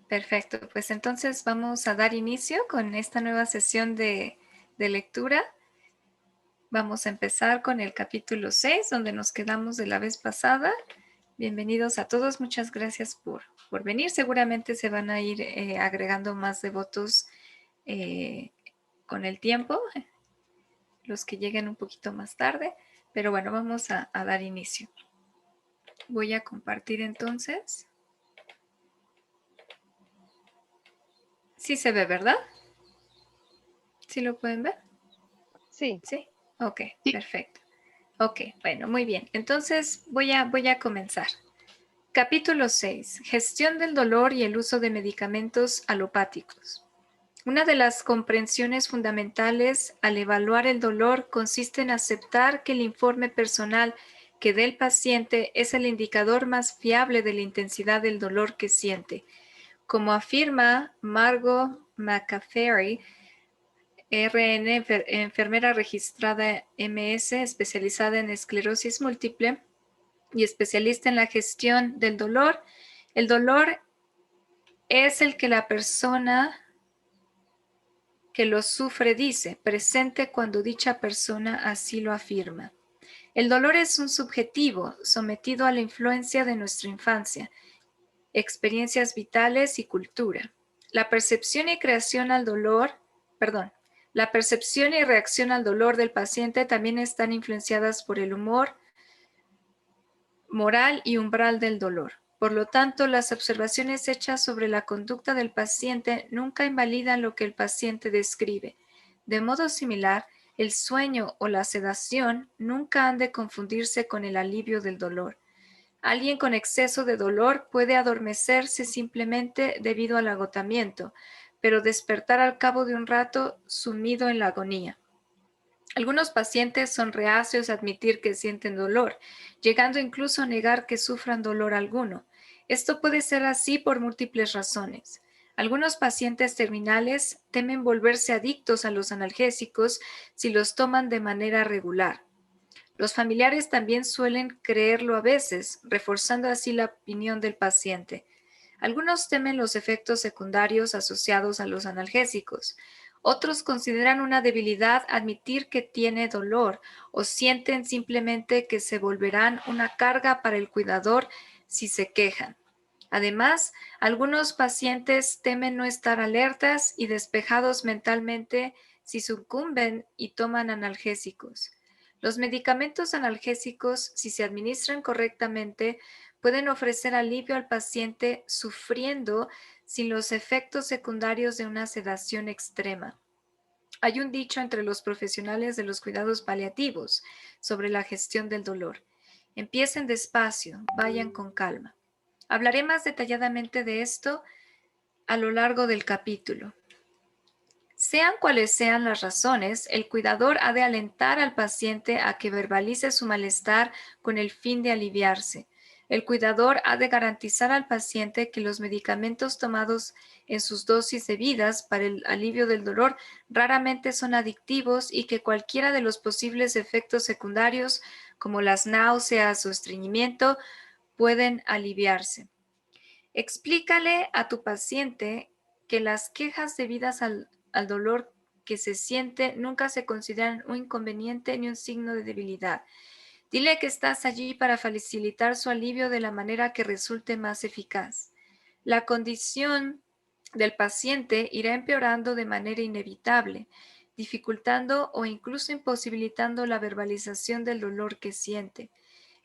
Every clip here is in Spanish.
Perfecto, pues entonces vamos a dar inicio con esta nueva sesión de lectura. Vamos a empezar con el capítulo 6, donde nos quedamos de la vez pasada. Bienvenidos a todos, muchas gracias por venir. Seguramente se van a ir agregando más devotos con el tiempo, los que lleguen un poquito más tarde, pero bueno, vamos a dar inicio. Voy a compartir entonces. Sí se ve, ¿verdad? ¿Sí lo pueden ver? Sí. Sí. Ok, Sí. perfecto. Ok, bueno, muy bien. Entonces voy a comenzar. Capítulo 6. Gestión del dolor y el uso de medicamentos alopáticos. Una de las comprensiones fundamentales al evaluar el dolor consiste en aceptar que el informe personal que dé el paciente es el indicador más fiable de la intensidad del dolor que siente. Como afirma Margot McAfee, RN, enfermera registrada MS, especializada en esclerosis múltiple y especialista en la gestión del dolor, el dolor es el que la persona que lo sufre dice, presente cuando dicha persona así lo afirma. El dolor es un subjetivo sometido a la influencia de nuestra infancia, experiencias vitales y cultura. La percepción y creación al dolor, perdón, la percepción y reacción al dolor del paciente también están influenciadas por el humor, moral y umbral del dolor. Por lo tanto, las observaciones hechas sobre la conducta del paciente nunca invalidan lo que el paciente describe. De modo similar, el sueño o la sedación nunca han de confundirse con el alivio del dolor. Alguien con exceso de dolor puede adormecerse simplemente debido al agotamiento, pero despertar al cabo de un rato sumido en la agonía. Algunos pacientes son reacios a admitir que sienten dolor, llegando incluso a negar que sufran dolor alguno. Esto puede ser así por múltiples razones. Algunos pacientes terminales temen volverse adictos a los analgésicos si los toman de manera regular. Los familiares también suelen creerlo a veces, reforzando así la opinión del paciente. Algunos temen los efectos secundarios asociados a los analgésicos. Otros consideran una debilidad admitir que tiene dolor o sienten simplemente que se volverán una carga para el cuidador si se quejan. Además, algunos pacientes temen no estar alertas y despejados mentalmente si sucumben y toman analgésicos. Los medicamentos analgésicos, si se administran correctamente, pueden ofrecer alivio al paciente sufriendo sin los efectos secundarios de una sedación extrema. Hay un dicho entre los profesionales de los cuidados paliativos sobre la gestión del dolor. Empiecen despacio, vayan con calma. Hablaré más detalladamente de esto a lo largo del capítulo. Sean cuales sean las razones, el cuidador ha de alentar al paciente a que verbalice su malestar con el fin de aliviarse. El cuidador ha de garantizar al paciente que los medicamentos tomados en sus dosis debidas para el alivio del dolor raramente son adictivos y que cualquiera de los posibles efectos secundarios, como las náuseas o estreñimiento, pueden aliviarse. Explícale a tu paciente que las quejas debidas al dolor que se siente nunca se consideran un inconveniente ni un signo de debilidad. Dile que estás allí para facilitar su alivio de la manera que resulte más eficaz. La condición del paciente irá empeorando de manera inevitable, dificultando o incluso imposibilitando la verbalización del dolor que siente.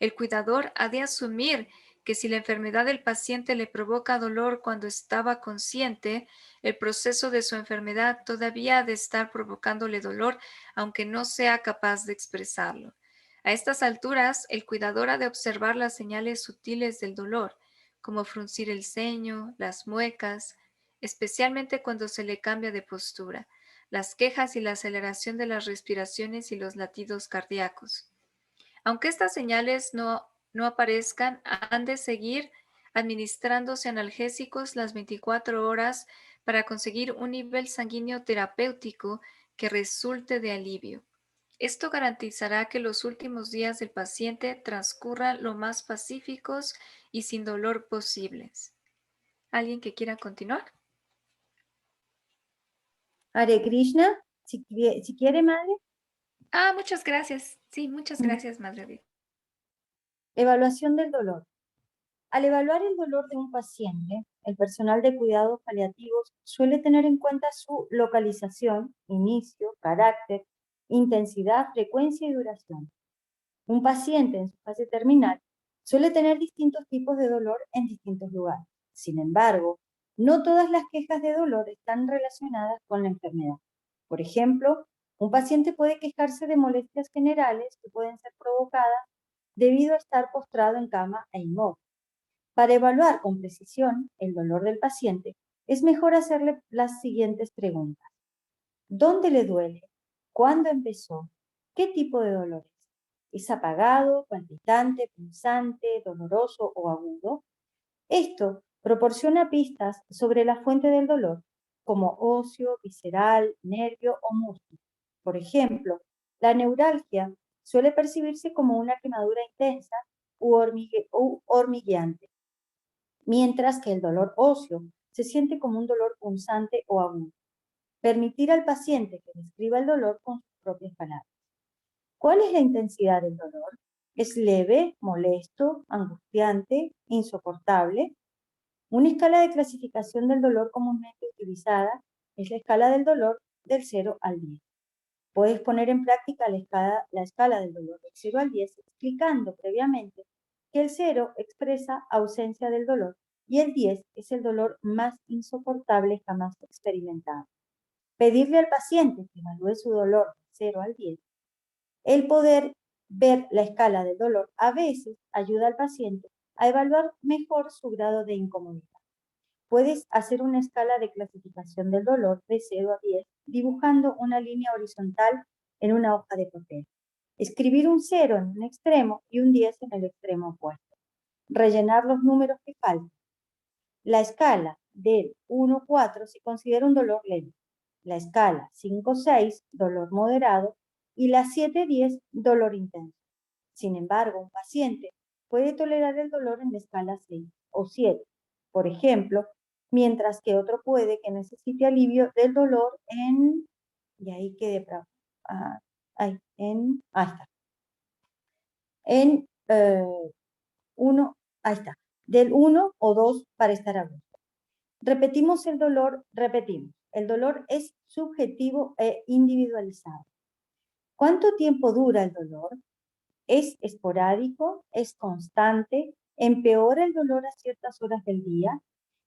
El cuidador ha de asumir que si la enfermedad del paciente le provoca dolor cuando estaba consciente, el proceso de su enfermedad todavía ha de estar provocándole dolor, aunque no sea capaz de expresarlo. A estas alturas, el cuidador ha de observar las señales sutiles del dolor, como fruncir el ceño, las muecas, especialmente cuando se le cambia de postura, las quejas y la aceleración de las respiraciones y los latidos cardíacos. Aunque estas señales no aparezcan, han de seguir administrándose analgésicos las 24 horas para conseguir un nivel sanguíneo terapéutico que resulte de alivio. Esto garantizará que los últimos días del paciente transcurran lo más pacíficos y sin dolor posibles. ¿Alguien que quiera continuar? Hare Krishna, si quiere, madre. Muchas gracias. Sí, muchas Ujú. gracias, Madre Edith. Evaluación del dolor. Al evaluar el dolor de un paciente, el personal de cuidados paliativos suele tener en cuenta su localización, inicio, carácter, intensidad, frecuencia y duración. Un paciente en su fase terminal suele tener distintos tipos de dolor en distintos lugares. Sin embargo, no todas las quejas de dolor están relacionadas con la enfermedad. Por ejemplo, un paciente puede quejarse de molestias generales que pueden ser provocadas debido a estar postrado en cama e inmóvil. Para evaluar con precisión el dolor del paciente, es mejor hacerle las siguientes preguntas. ¿Dónde le duele? ¿Cuándo empezó? ¿Qué tipo de dolor es? ¿Es apagado, palpitante, punzante, doloroso o agudo? Esto proporciona pistas sobre la fuente del dolor, como óseo, visceral, nervio o músculo. Por ejemplo, la neuralgia suele percibirse como una quemadura intensa u hormigueante, mientras que el dolor óseo se siente como un dolor punzante o agudo. Permitir al paciente que describa el dolor con sus propias palabras. ¿Cuál es la intensidad del dolor? ¿Es leve, molesto, angustiante, insoportable? Una escala de clasificación del dolor comúnmente utilizada es la escala del dolor del 0 al 10. Puedes poner en práctica la escala del dolor del 0 al 10 explicando previamente que el 0 expresa ausencia del dolor y el 10 es el dolor más insoportable jamás experimentado. Pedirle al paciente que evalúe su dolor de 0 al 10. El poder ver la escala del dolor a veces ayuda al paciente a evaluar mejor su grado de incomodidad. Puedes hacer una escala de clasificación del dolor de 0 a 10 dibujando una línea horizontal en una hoja de papel. Escribir un 0 en un extremo y un 10 en el extremo opuesto. Rellenar los números que faltan. La escala del 1-4 se considera un dolor leve. La escala 5-6, dolor moderado, y la 7-10, dolor intenso. Sin embargo, un paciente puede tolerar el dolor en la escala 6 o 7, por ejemplo, mientras que otro puede que necesite alivio del dolor en, y ahí quede, ah, ahí está, en 1, ahí está, del 1 o 2 para estar a gusto. Repetimos. El dolor es subjetivo e individualizado. ¿Cuánto tiempo dura el dolor? ¿Es esporádico? ¿Es constante? ¿Empeora el dolor a ciertas horas del día?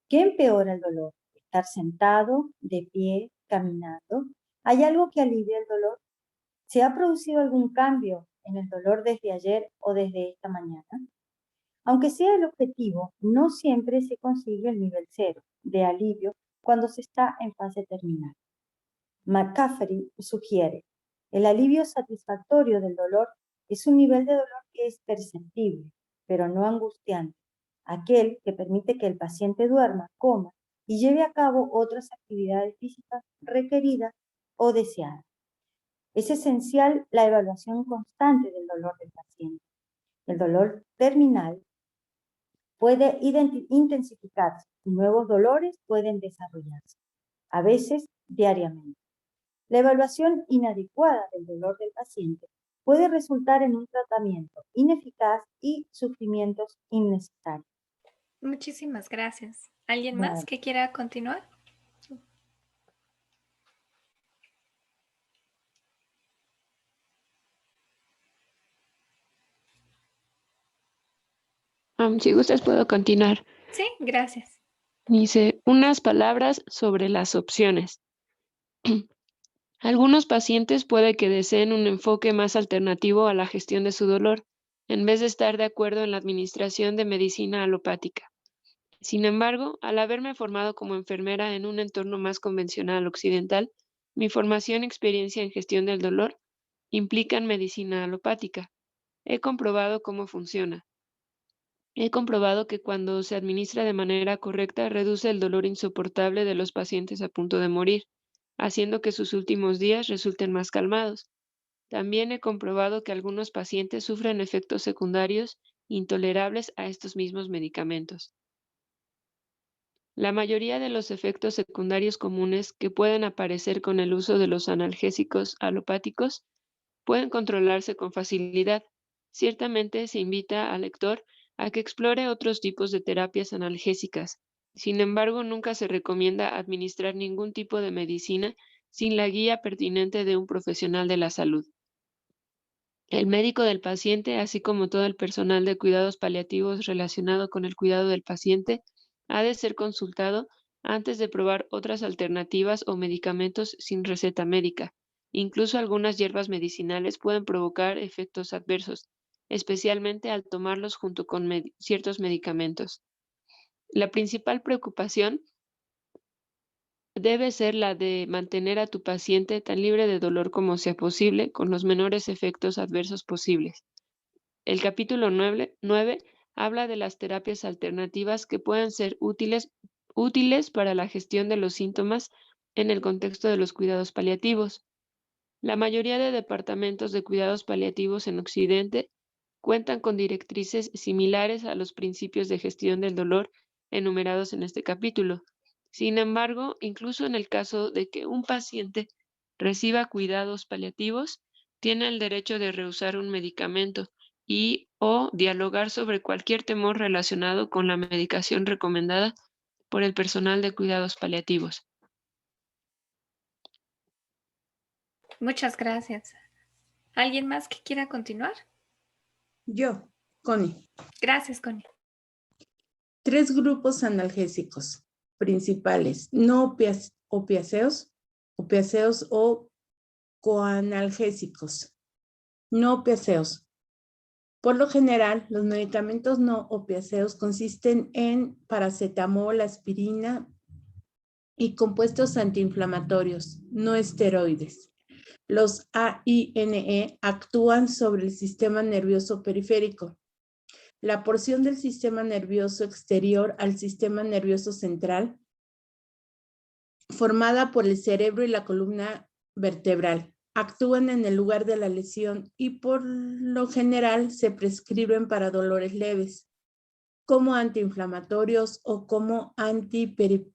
¿Qué empeora el dolor? ¿Estar sentado, de pie, caminando? ¿Hay algo que alivie el dolor? ¿Se ha producido algún cambio en el dolor desde ayer o desde esta mañana? Aunque sea el objetivo, no siempre se consigue el nivel cero de alivio cuando se está en fase terminal. McCaffrey sugiere, el alivio satisfactorio del dolor es un nivel de dolor que es perceptible, pero no angustiante, aquel que permite que el paciente duerma, coma y lleve a cabo otras actividades físicas requeridas o deseadas. Es esencial la evaluación constante del dolor del paciente. El dolor terminal puede intensificarse y nuevos dolores pueden desarrollarse, a veces diariamente. La evaluación inadecuada del dolor del paciente puede resultar en un tratamiento ineficaz y sufrimientos innecesarios. Muchísimas gracias. ¿Alguien más Vale. que quiera continuar? Si gustas, puedo continuar. Sí, gracias. Dice, unas palabras sobre las opciones. Algunos pacientes puede que deseen un enfoque más alternativo a la gestión de su dolor, en vez de estar de acuerdo en la administración de medicina alopática. Sin embargo, al haberme formado como enfermera en un entorno más convencional occidental, mi formación y experiencia en gestión del dolor implican medicina alopática. He comprobado cómo funciona. He comprobado que cuando se administra de manera correcta reduce el dolor insoportable de los pacientes a punto de morir, haciendo que sus últimos días resulten más calmados. También he comprobado que algunos pacientes sufren efectos secundarios intolerables a estos mismos medicamentos. La mayoría de los efectos secundarios comunes que pueden aparecer con el uso de los analgésicos alopáticos pueden controlarse con facilidad. Ciertamente se invita al lector a que explore otros tipos de terapias analgésicas. Sin embargo, nunca se recomienda administrar ningún tipo de medicina sin la guía pertinente de un profesional de la salud. El médico del paciente, así como todo el personal de cuidados paliativos relacionado con el cuidado del paciente, ha de ser consultado antes de probar otras alternativas o medicamentos sin receta médica. Incluso algunas hierbas medicinales pueden provocar efectos adversos, especialmente al tomarlos junto con ciertos medicamentos. La principal preocupación debe ser la de mantener a tu paciente tan libre de dolor como sea posible, con los menores efectos adversos posibles. El capítulo 9 habla de las terapias alternativas que puedan ser útiles para la gestión de los síntomas en el contexto de los cuidados paliativos. La mayoría de departamentos de cuidados paliativos en Occidente cuentan con directrices similares a los principios de gestión del dolor enumerados en este capítulo. Sin embargo, incluso en el caso de que un paciente reciba cuidados paliativos, tiene el derecho de rehusar un medicamento y o dialogar sobre cualquier temor relacionado con la medicación recomendada por el personal de cuidados paliativos. Muchas gracias. ¿Alguien más que quiera continuar? Yo, Connie. Gracias, Connie. 3 grupos analgésicos principales: no opiáceos o coanalgésicos. No opiáceos. Por lo general, los medicamentos no opiáceos consisten en paracetamol, aspirina y compuestos antiinflamatorios, no esteroides. Los AINE actúan sobre el sistema nervioso periférico, la porción del sistema nervioso exterior al sistema nervioso central, formada por el cerebro y la columna vertebral. Actúan en el lugar de la lesión y por lo general se prescriben para dolores leves, como antiinflamatorios o como antipiréticos.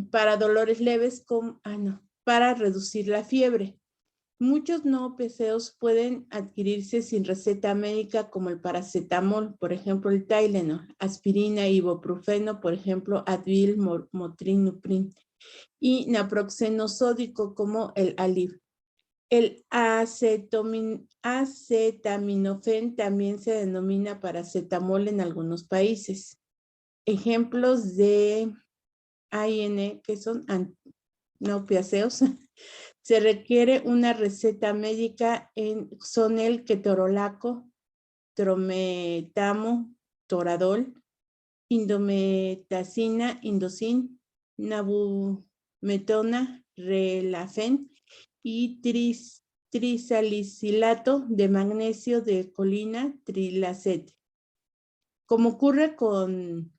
Para dolores leves, para reducir la fiebre. Muchos no opiáceos pueden adquirirse sin receta médica, como el paracetamol, por ejemplo el Tylenol, aspirina, ibuprofeno, por ejemplo Advil, Motrin, Nuprin, y naproxeno sódico, como el Aleve. El acetaminofén también se denomina paracetamol en algunos países. Ejemplos de AIN, que son no opiáceos, se requiere una receta médica son el ketorolaco, trometamo, toradol, indometacina, indocin, nabumetona, relafen y trisalicilato de magnesio de colina, trilacete. Como ocurre con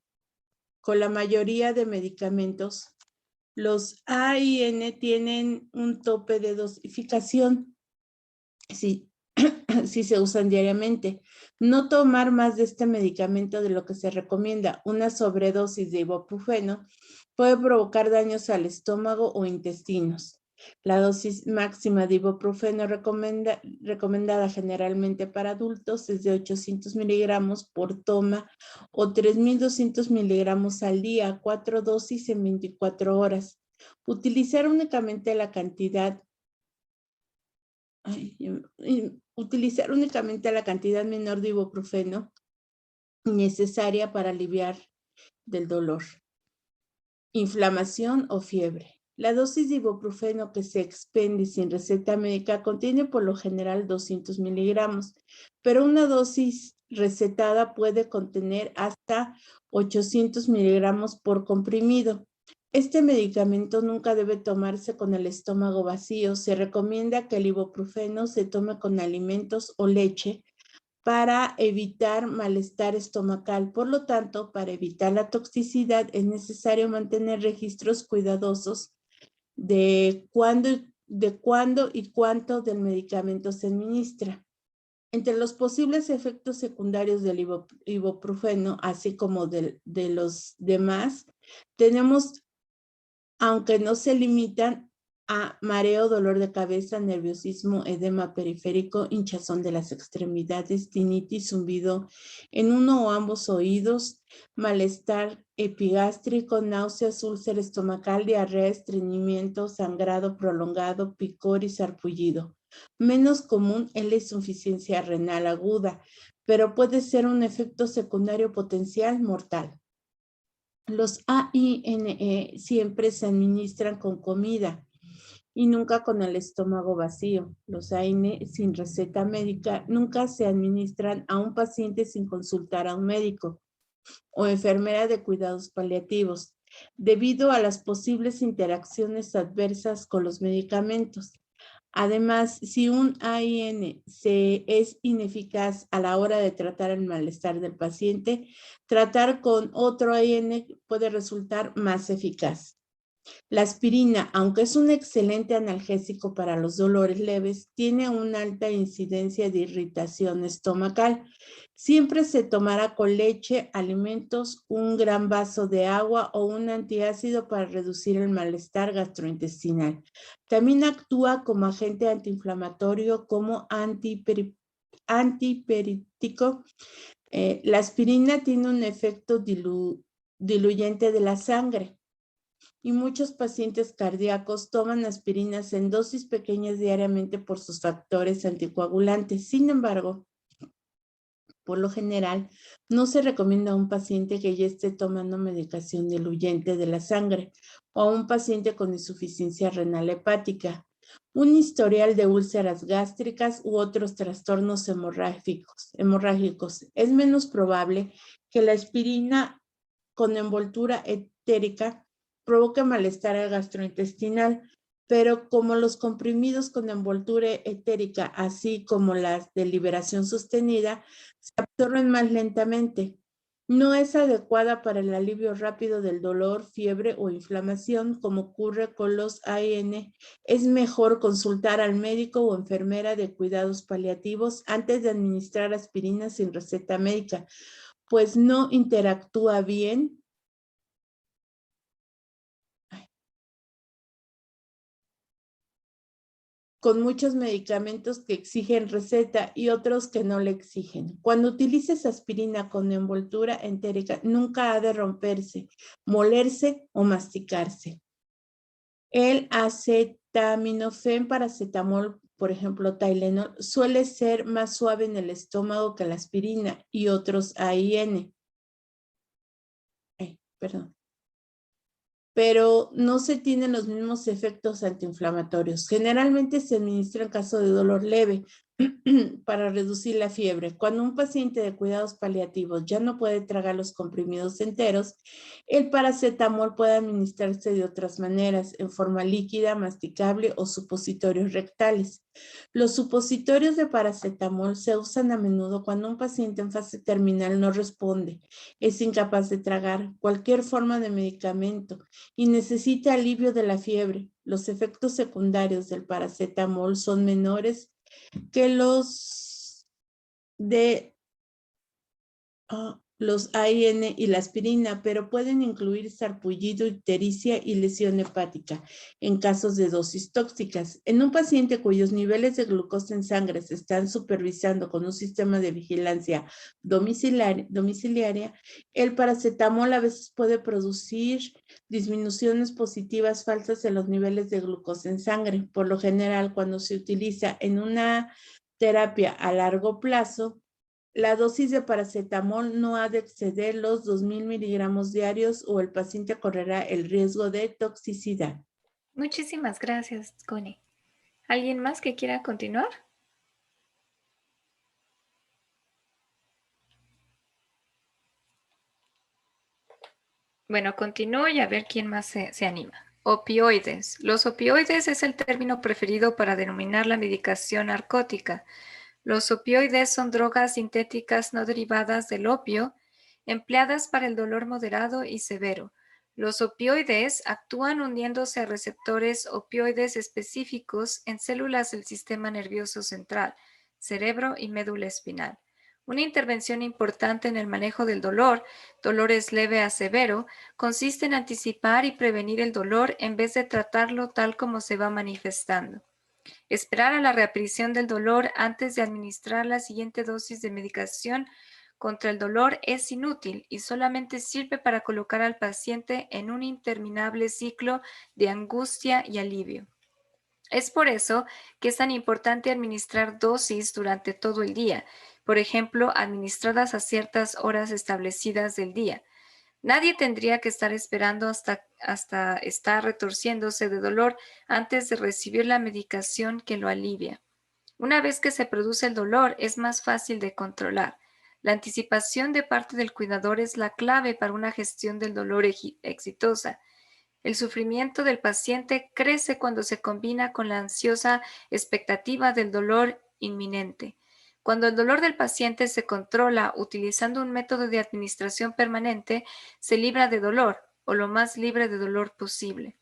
la mayoría de medicamentos, los AIN tienen un tope de dosificación si se usan diariamente. No tomar más de este medicamento de lo que se recomienda. Una sobredosis de ibuprofeno puede provocar daños al estómago o intestinos. La dosis máxima de ibuprofeno recomendada generalmente para adultos es de 800 miligramos por toma o 3.200 miligramos al día, 4 dosis en 24 horas. Utilizar únicamente la cantidad menor de ibuprofeno necesaria para aliviar del dolor, inflamación o fiebre. La dosis de ibuprofeno que se expende sin receta médica contiene por lo general 200 miligramos, pero una dosis recetada puede contener hasta 800 miligramos por comprimido. Este medicamento nunca debe tomarse con el estómago vacío. Se recomienda que el ibuprofeno se tome con alimentos o leche para evitar malestar estomacal. Por lo tanto, para evitar la toxicidad es necesario mantener registros cuidadosos de cuándo de cuándo y cuánto del medicamento se administra. Entre los posibles efectos secundarios del ibuprofeno, así como de los demás, tenemos, aunque no se limitan a mareo, dolor de cabeza, nerviosismo, edema periférico, hinchazón de las extremidades, tinnitus, zumbido en uno o ambos oídos, malestar epigástrico, náuseas, úlcera estomacal, diarrea, estreñimiento, sangrado prolongado, picor y sarpullido. Menos común es la insuficiencia renal aguda, pero puede ser un efecto secundario potencial mortal. Los AINE siempre se administran con comida y nunca con el estómago vacío. Los AINE sin receta médica nunca se administran a un paciente sin consultar a un médico o enfermera de cuidados paliativos, debido a las posibles interacciones adversas con los medicamentos. Además, si un AIN es ineficaz a la hora de tratar el malestar del paciente, tratar con otro AIN puede resultar más eficaz. La aspirina, aunque es un excelente analgésico para los dolores leves, tiene una alta incidencia de irritación estomacal. Siempre se tomará con leche, alimentos, un gran vaso de agua o un antiácido para reducir el malestar gastrointestinal. También actúa como agente antiinflamatorio, como antipirético. La aspirina tiene un efecto diluyente de la sangre. Y muchos pacientes cardíacos toman aspirinas en dosis pequeñas diariamente por sus factores anticoagulantes. Sin embargo, por lo general, no se recomienda a un paciente que ya esté tomando medicación diluyente de la sangre o a un paciente con insuficiencia renal hepática, un historial de úlceras gástricas u otros trastornos hemorrágicos. Es menos probable que la aspirina con envoltura etérica provoca malestar gastrointestinal, pero como los comprimidos con envoltura etérica, así como las de liberación sostenida, se absorben más lentamente. No es adecuada para el alivio rápido del dolor, fiebre o inflamación, como ocurre con los AIN. Es mejor consultar al médico o enfermera de cuidados paliativos antes de administrar aspirina sin receta médica, pues no interactúa bien con muchos medicamentos que exigen receta y otros que no le exigen. Cuando utilices aspirina con envoltura entérica, nunca ha de romperse, molerse o masticarse. El acetaminofén, paracetamol, por ejemplo, Tylenol, suele ser más suave en el estómago que la aspirina y otros AIN. Pero no se tienen los mismos efectos antiinflamatorios. Generalmente se administra en caso de dolor leve para reducir la fiebre. Cuando un paciente de cuidados paliativos ya no puede tragar los comprimidos enteros, el paracetamol puede administrarse de otras maneras, en forma líquida, masticable o supositorios rectales. Los supositorios de paracetamol se usan a menudo cuando un paciente en fase terminal no responde, es incapaz de tragar cualquier forma de medicamento y necesita alivio de la fiebre. Los efectos secundarios del paracetamol son menores que los de los AIN y la aspirina, pero pueden incluir sarpullido, ictericia y lesión hepática en casos de dosis tóxicas. En un paciente cuyos niveles de glucosa en sangre se están supervisando con un sistema de vigilancia domiciliaria, el paracetamol a veces puede producir disminuciones positivas falsas en los niveles de glucosa en sangre. Por lo general, cuando se utiliza en una terapia a largo plazo, la dosis de paracetamol no ha de exceder los 2,000 miligramos diarios o el paciente correrá el riesgo de toxicidad. Muchísimas gracias, Connie. ¿Alguien más que quiera continuar? Bueno, continúo y a ver quién más se anima. Opioides. Los opioides es el término preferido para denominar la medicación narcótica. Los opioides son drogas sintéticas no derivadas del opio, empleadas para el dolor moderado y severo. Los opioides actúan uniéndose a receptores opioides específicos en células del sistema nervioso central, cerebro y médula espinal. Una intervención importante en el manejo del dolor, dolores leve a severo, consiste en anticipar y prevenir el dolor en vez de tratarlo tal como se va manifestando. Esperar a la reaparición del dolor antes de administrar la siguiente dosis de medicación contra el dolor es inútil y solamente sirve para colocar al paciente en un interminable ciclo de angustia y alivio. Es por eso que es tan importante administrar dosis durante todo el día, por ejemplo, administradas a ciertas horas establecidas del día. Nadie tendría que estar esperando hasta estar retorciéndose de dolor antes de recibir la medicación que lo alivia. Una vez que se produce el dolor, es más fácil de controlar. La anticipación de parte del cuidador es la clave para una gestión del dolor exitosa. El sufrimiento del paciente crece cuando se combina con la ansiosa expectativa del dolor inminente. Cuando el dolor del paciente se controla utilizando un método de administración permanente, se libra de dolor o lo más libre de dolor posible.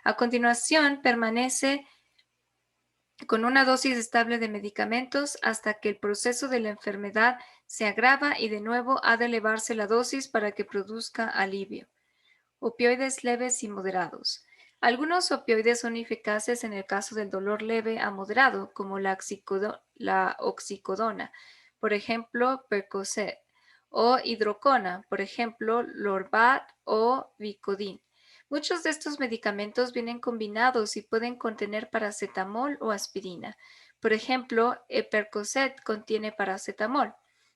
A continuación, permanece con una dosis estable de medicamentos hasta que el proceso de la enfermedad se agrava y de nuevo ha de elevarse la dosis para que produzca alivio. Opioides leves y moderados. Algunos opioides son eficaces en el caso del dolor leve a moderado, como la oxicodona, por ejemplo, Percocet, o hidrocona, por ejemplo, Lorbat o Vicodin. Muchos de estos medicamentos vienen combinados y pueden contener paracetamol o aspirina. Por ejemplo, Percocet contiene paracetamol.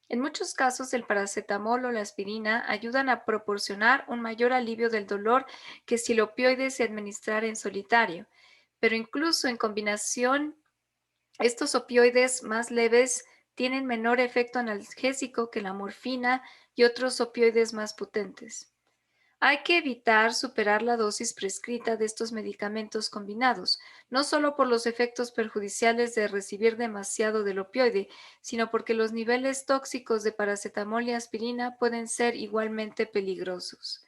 En muchos casos, el paracetamol o la aspirina ayudan a proporcionar un mayor alivio del dolor que si el opioide se administrara en solitario. Pero incluso en combinación, estos opioides más leves tienen menor efecto analgésico que la morfina y otros opioides más potentes. Hay que evitar superar la dosis prescrita de estos medicamentos combinados, no solo por los efectos perjudiciales de recibir demasiado del opioide, sino porque los niveles tóxicos de paracetamol y aspirina pueden ser igualmente peligrosos.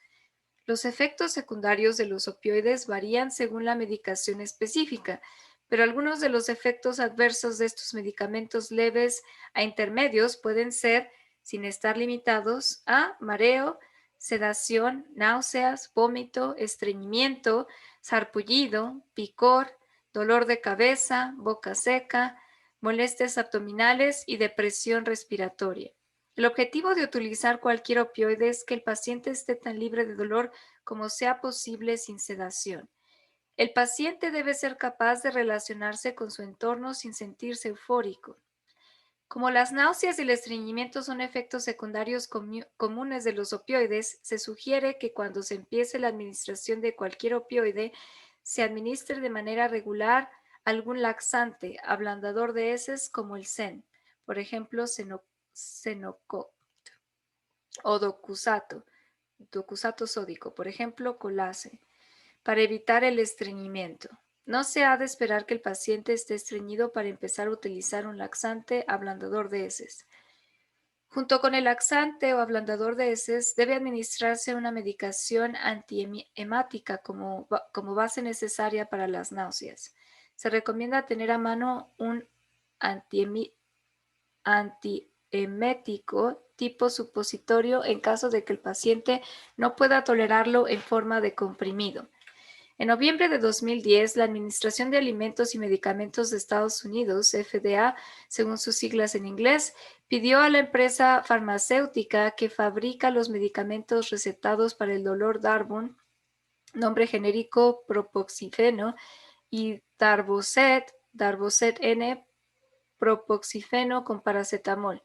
Los efectos secundarios de los opioides varían según la medicación específica, pero algunos de los efectos adversos de estos medicamentos leves a intermedios pueden ser, sin estar limitados, a mareo, sedación, náuseas, vómito, estreñimiento, sarpullido, picor, dolor de cabeza, boca seca, molestias abdominales y depresión respiratoria. El objetivo de utilizar cualquier opioide es que el paciente esté tan libre de dolor como sea posible sin sedación. El paciente debe ser capaz de relacionarse con su entorno sin sentirse eufórico. Como las náuseas y el estreñimiento son efectos secundarios comunes de los opioides, se sugiere que cuando se empiece la administración de cualquier opioide, se administre de manera regular algún laxante, ablandador de heces como el Zen, por ejemplo, Senoco o docusato sódico, por ejemplo, Colase, para evitar el estreñimiento. No se ha de esperar que el paciente esté estreñido para empezar a utilizar un laxante ablandador de heces. Junto con el laxante o ablandador de heces, debe administrarse una medicación antiemática como base necesaria para las náuseas. Se recomienda tener a mano un antiemético tipo supositorio en caso de que el paciente no pueda tolerarlo en forma de comprimido. En noviembre de 2010, la Administración de Alimentos y Medicamentos de Estados Unidos, FDA, según sus siglas en inglés, pidió a la empresa farmacéutica que fabrica los medicamentos recetados para el dolor Darvon, nombre genérico propoxifeno, y Darvocet N, propoxifeno con paracetamol,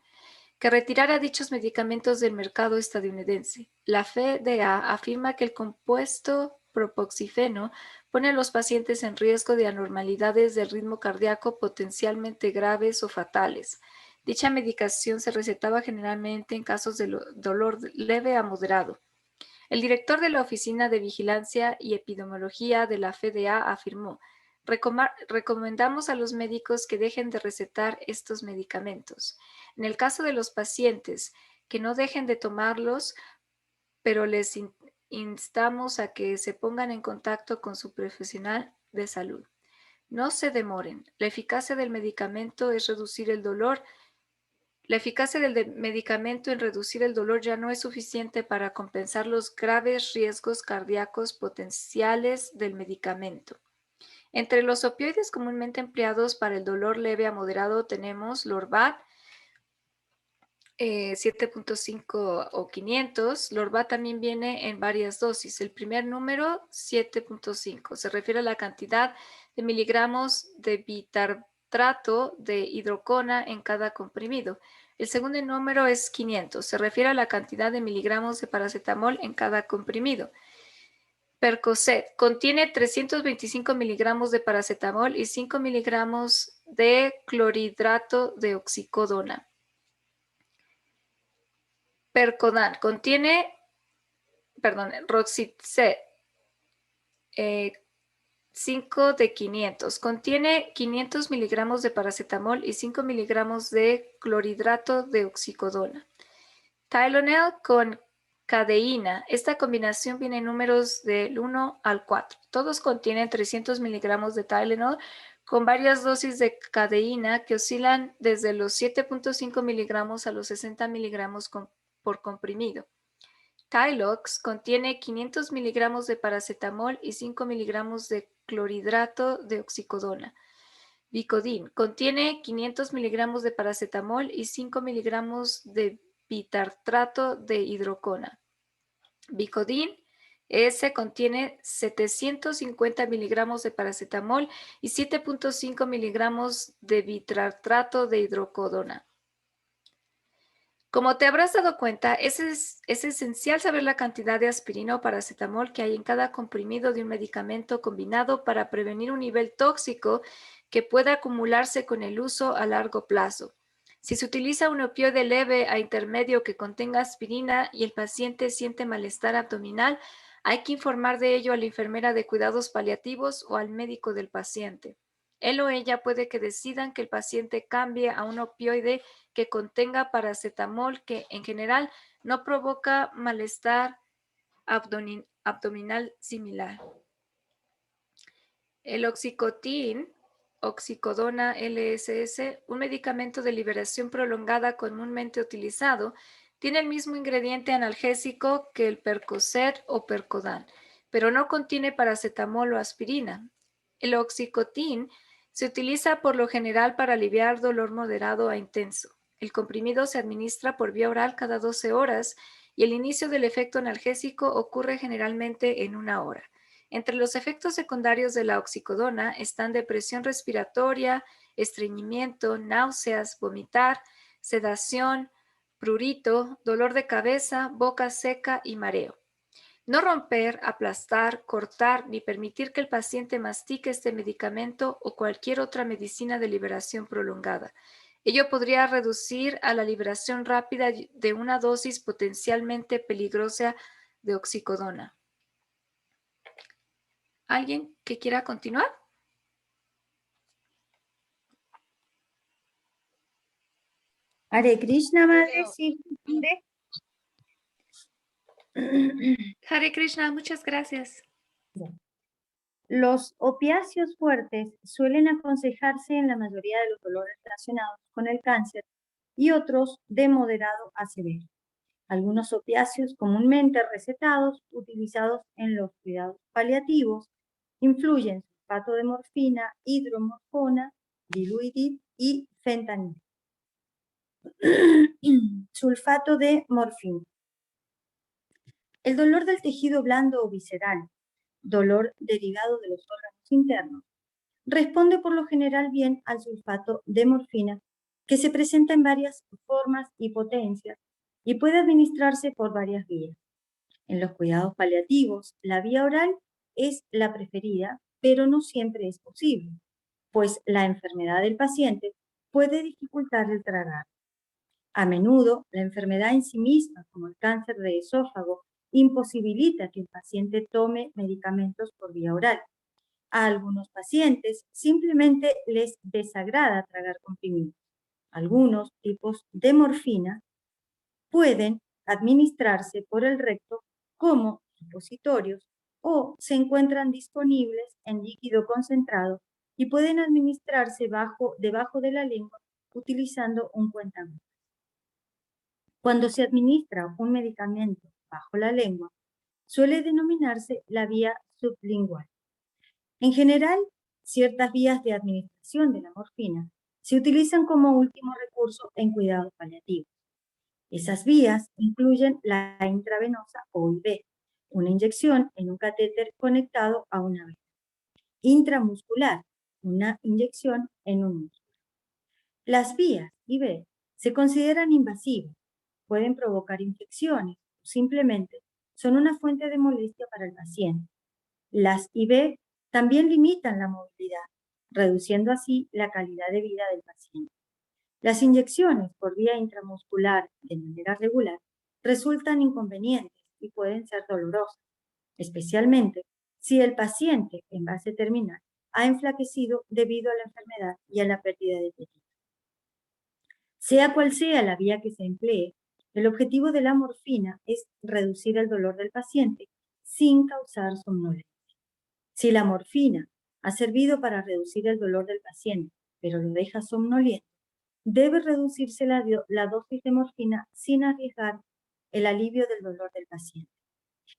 que retirara dichos medicamentos del mercado estadounidense. La FDA afirma que el compuesto propoxifeno pone a los pacientes en riesgo de anormalidades del ritmo cardíaco potencialmente graves o fatales. Dicha medicación se recetaba generalmente en casos de dolor leve a moderado. El director de la Oficina de Vigilancia y Epidemiología de la FDA afirmó: recomendamos a los médicos que dejen de recetar estos medicamentos. En el caso de los pacientes que no dejen de tomarlos, pero les instamos a que se pongan en contacto con su profesional de salud. No se demoren. La eficacia del medicamento es reducir el dolor. La eficacia del medicamento en reducir el dolor ya no es suficiente para compensar los graves riesgos cardíacos potenciales del medicamento. Entre los opioides comúnmente empleados para el dolor leve a moderado tenemos Lorbat, 7.5 o 500. Lorbat también viene en varias dosis. El primer número, 7.5, se refiere a la cantidad de miligramos de bitartrato de hidrocona en cada comprimido. El segundo número es 500, se refiere a la cantidad de miligramos de paracetamol en cada comprimido. Percocet contiene 325 miligramos de paracetamol y 5 miligramos de clorhidrato de oxicodona. Percodan contiene, Roxicet, 5 de 500, contiene 500 miligramos de paracetamol y 5 miligramos de clorhidrato de oxicodona. Tylenol con cadeína, esta combinación viene en números del 1 al 4. Todos contienen 300 miligramos de Tylenol con varias dosis de cadeína que oscilan desde los 7.5 miligramos a los 60 miligramos por comprimido. Tylox contiene 500 miligramos de paracetamol y 5 miligramos de clorhidrato de oxicodona. Vicodin contiene 500 miligramos de paracetamol y 5 miligramos de bitartrato de hidrocona. Vicodin S contiene 750 miligramos de paracetamol y 7.5 miligramos de bitartrato de hidrocodona. Como te habrás dado cuenta, es esencial saber la cantidad de aspirina o paracetamol que hay en cada comprimido de un medicamento combinado para prevenir un nivel tóxico que pueda acumularse con el uso a largo plazo. Si se utiliza un opioide leve a intermedio que contenga aspirina y el paciente siente malestar abdominal, hay que informar de ello a la enfermera de cuidados paliativos o al médico del paciente. Él o ella puede que decidan que el paciente cambie a un opioide que contenga paracetamol, que en general no provoca malestar abdominal similar. El oxicotin, oxicodona LSS, un medicamento de liberación prolongada comúnmente utilizado, tiene el mismo ingrediente analgésico que el Percocet o Percodan, pero no contiene paracetamol o aspirina. El oxicotin se utiliza por lo general para aliviar dolor moderado a intenso. El comprimido se administra por vía oral cada 12 horas y el inicio del efecto analgésico ocurre generalmente en 1 hora. Entre los efectos secundarios de la oxicodona están depresión respiratoria, estreñimiento, náuseas, vomitar, sedación, prurito, dolor de cabeza, boca seca y mareo. No romper, aplastar, cortar ni permitir que el paciente mastique este medicamento o cualquier otra medicina de liberación prolongada. Ello podría reducir a la liberación rápida de una dosis potencialmente peligrosa de oxicodona. ¿Alguien que quiera continuar? Hare Krishna, madre, sí. Hare Krishna, muchas gracias. Los opiáceos fuertes suelen aconsejarse en la mayoría de los dolores relacionados con el cáncer y otros de moderado a severo. Algunos opiáceos comúnmente recetados, utilizados en los cuidados paliativos, influyen sulfato de morfina, hidromorfona, diluidid y fentanil. Sulfato de morfina. El dolor del tejido blando o visceral, dolor derivado de los órganos internos, responde por lo general bien al sulfato de morfina, que se presenta en varias formas y potencias y puede administrarse por varias vías. En los cuidados paliativos, la vía oral es la preferida, pero no siempre es posible, pues la enfermedad del paciente puede dificultar el tragar. A menudo, la enfermedad en sí misma, como el cáncer de esófago, imposibilita que el paciente tome medicamentos por vía oral. A algunos pacientes simplemente les desagrada tragar comprimidos. Algunos tipos de morfina pueden administrarse por el recto como supositorios o se encuentran disponibles en líquido concentrado y pueden administrarse debajo de la lengua utilizando un cuentagotas. Cuando se administra un medicamento bajo la lengua, suele denominarse la vía sublingual. En general, ciertas vías de administración de la morfina se utilizan como último recurso en cuidados paliativos. Esas vías incluyen la intravenosa o IV, una inyección en un catéter conectado a una vena. Intramuscular, una inyección en un músculo. Las vías IV se consideran invasivas, pueden provocar infecciones o simplemente son una fuente de molestia para el paciente. Las IV también limitan la movilidad, reduciendo así la calidad de vida del paciente. Las inyecciones por vía intramuscular de manera regular resultan inconvenientes y pueden ser dolorosas, especialmente si el paciente en fase terminal ha enflaquecido debido a la enfermedad y a la pérdida de apetito. Sea cual sea la vía que se emplee, el objetivo de la morfina es reducir el dolor del paciente sin causar somnolencia. Si la morfina ha servido para reducir el dolor del paciente, pero lo deja somnoliento, debe reducirse la dosis de morfina sin arriesgar el alivio del dolor del paciente.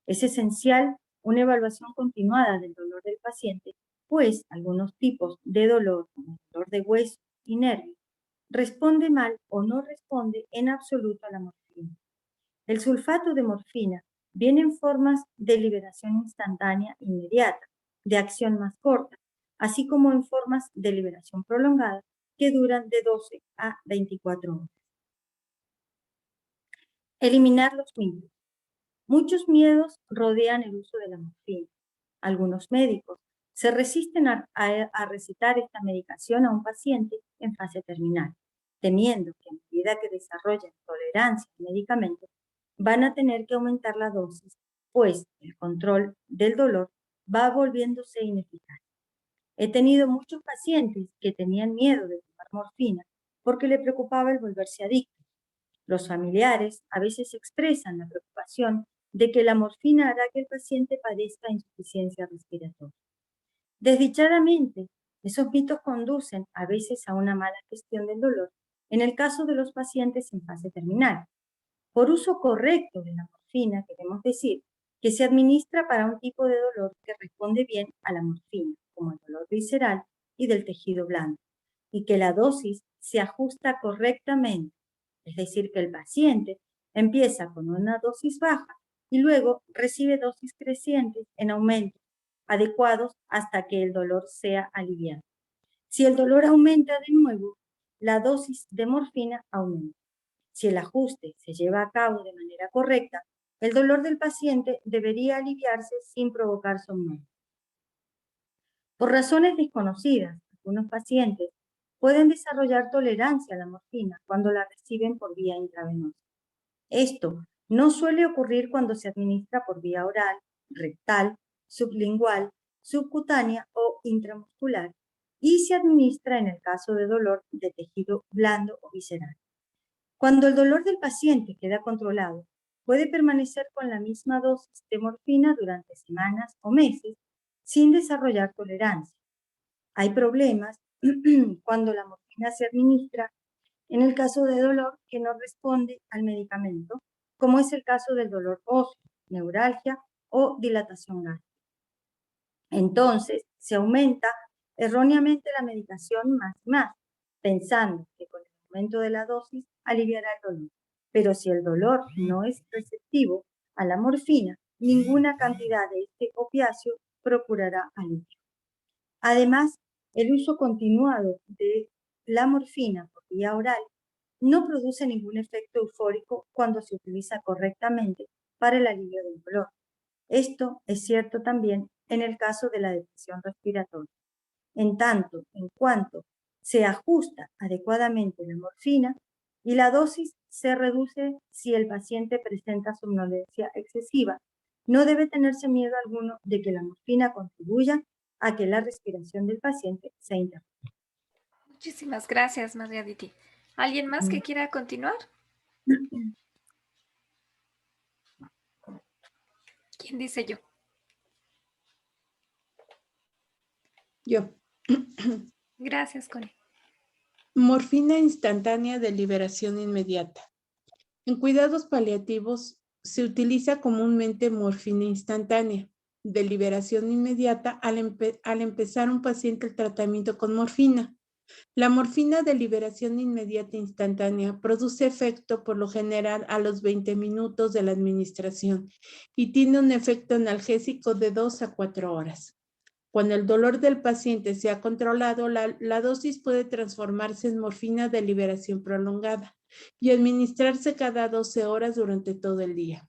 Es esencial una evaluación continuada del dolor del paciente, pues algunos tipos de dolor, como el dolor de hueso y nervios, responde mal o no responde en absoluto a la morfina. El sulfato de morfina viene en formas de liberación instantánea inmediata, de acción más corta, así como en formas de liberación prolongada que duran de 12 a 24 horas. Eliminar los mitos. Muchos miedos rodean el uso de la morfina. Algunos médicos se resisten a recetar esta medicación a un paciente en fase terminal, temiendo que a medida que desarrollen tolerancia al medicamento, van a tener que aumentar la dosis, pues el control del dolor va volviéndose ineficaz. He tenido muchos pacientes que tenían miedo de tomar morfina porque le preocupaba el volverse adicto. Los familiares a veces expresan la preocupación de que la morfina hará que el paciente padezca insuficiencia respiratoria. Desdichadamente, esos mitos conducen a veces a una mala gestión del dolor en el caso de los pacientes en fase terminal. Por uso correcto de la morfina, queremos decir que se administra para un tipo de dolor que responde bien a la morfina, como el dolor visceral y del tejido blando, y que la dosis se ajusta correctamente, es decir, que el paciente empieza con una dosis baja y luego recibe dosis crecientes en aumento, adecuados hasta que el dolor sea aliviado. Si el dolor aumenta de nuevo, la dosis de morfina aumenta. Si el ajuste se lleva a cabo de manera correcta, el dolor del paciente debería aliviarse sin provocar somnolencia. Por razones desconocidas, algunos pacientes pueden desarrollar tolerancia a la morfina cuando la reciben por vía intravenosa. Esto no suele ocurrir cuando se administra por vía oral, rectal, sublingual, subcutánea o intramuscular y se administra en el caso de dolor de tejido blando o visceral. Cuando el dolor del paciente queda controlado, puede permanecer con la misma dosis de morfina durante semanas o meses sin desarrollar tolerancia. Hay problemas cuando la morfina se administra en el caso de dolor que no responde al medicamento, como es el caso del dolor óseo, neuralgia o dilatación gástrica. Entonces, se aumenta erróneamente la medicación más y más, pensando que con el aumento de la dosis aliviará el dolor. Pero si el dolor no es receptivo a la morfina, ninguna cantidad de este opiáceo procurará alivio. Además, el uso continuado de la morfina por vía oral no produce ningún efecto eufórico cuando se utiliza correctamente para el alivio del dolor. Esto es cierto también en el caso de la depresión respiratoria. En tanto, en cuanto se ajusta adecuadamente la morfina y la dosis se reduce si el paciente presenta somnolencia excesiva, no debe tenerse miedo alguno de que la morfina contribuya a que la respiración del paciente se interrumpa. Muchísimas gracias, María Diti. ¿Alguien más que quiera continuar? ¿Quién dice yo? Yo. Gracias, Connie. Morfina instantánea de liberación inmediata. En cuidados paliativos se utiliza comúnmente morfina instantánea de liberación inmediata al empezar un paciente el tratamiento con morfina. La morfina de liberación inmediata instantánea produce efecto por lo general a los 20 minutos de la administración y tiene un efecto analgésico de 2 a 4 horas. Cuando el dolor del paciente se ha controlado, la dosis puede transformarse en morfina de liberación prolongada y administrarse cada 12 horas durante todo el día.